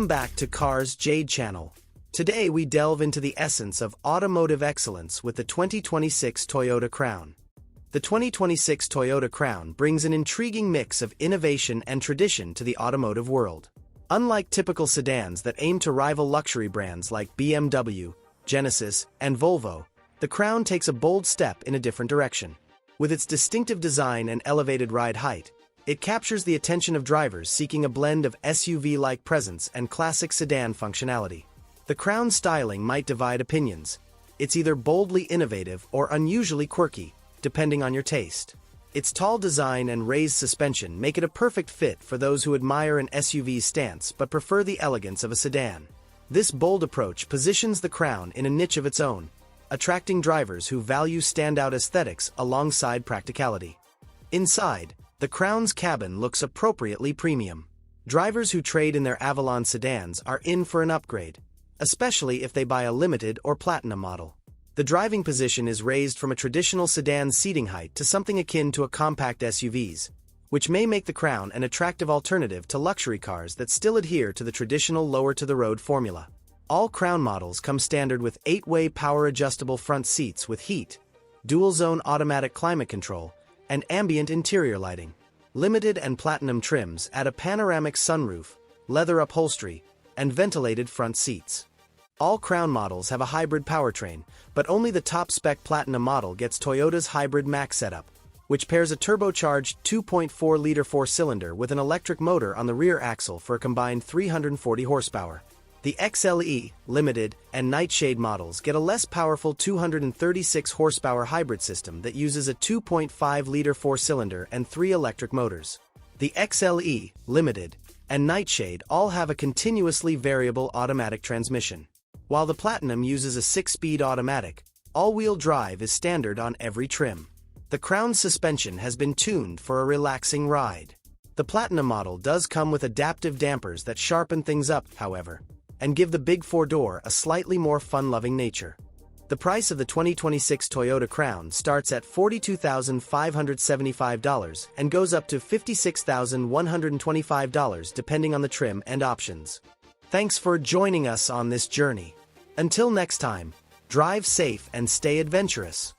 Welcome back to Cars Jade Channel. Today we delve into the essence of automotive excellence with the 2026 Toyota Crown. The 2026 Toyota Crown brings an intriguing mix of innovation and tradition to the automotive world. Unlike typical sedans that aim to rival luxury brands like BMW, Genesis, and Volvo, the Crown takes a bold step in a different direction. With its distinctive design and elevated ride height, it captures the attention of drivers seeking a blend of SUV-like presence and classic sedan functionality. The Crown's styling might divide opinions. It's either boldly innovative or unusually quirky, depending on your taste. Its tall design and raised suspension make it a perfect fit for those who admire an SUV's stance but prefer the elegance of a sedan. This bold approach positions the Crown in a niche of its own, attracting drivers who value standout aesthetics alongside practicality. Inside, the Crown's cabin looks appropriately premium. Drivers who trade in their Avalon sedans are in for an upgrade, especially if they buy a limited or platinum model. The driving position is raised from a traditional sedan seating height to something akin to a compact SUVs, which may make the Crown an attractive alternative to luxury cars that still adhere to the traditional lower-to-the-road formula. All Crown models come standard with 8-way power-adjustable front seats with heat, dual-zone automatic climate control, and ambient interior lighting. Limited and platinum trims add a panoramic sunroof, leather upholstery, and ventilated front seats. All Crown models have a hybrid powertrain, but only the top-spec platinum model gets Toyota's Hybrid Max setup, which pairs a turbocharged 2.4-liter four-cylinder with an electric motor on the rear axle for a combined 340 horsepower. The XLE, Limited, and Nightshade models get a less powerful 236 horsepower hybrid system that uses a 2.5-liter four-cylinder and 3 electric motors. The XLE, Limited, and Nightshade all have a continuously variable automatic transmission, while the Platinum uses a 6-speed automatic. All-wheel drive is standard on every trim. The Crown's suspension has been tuned for a relaxing ride. The Platinum model does come with adaptive dampers that sharpen things up, however, and give the big four-door a slightly more fun-loving nature. The price of the 2026 Toyota Crown starts at $42,575 and goes up to $56,125 depending on the trim and options. Thanks for joining us on this journey. Until next time, drive safe and stay adventurous.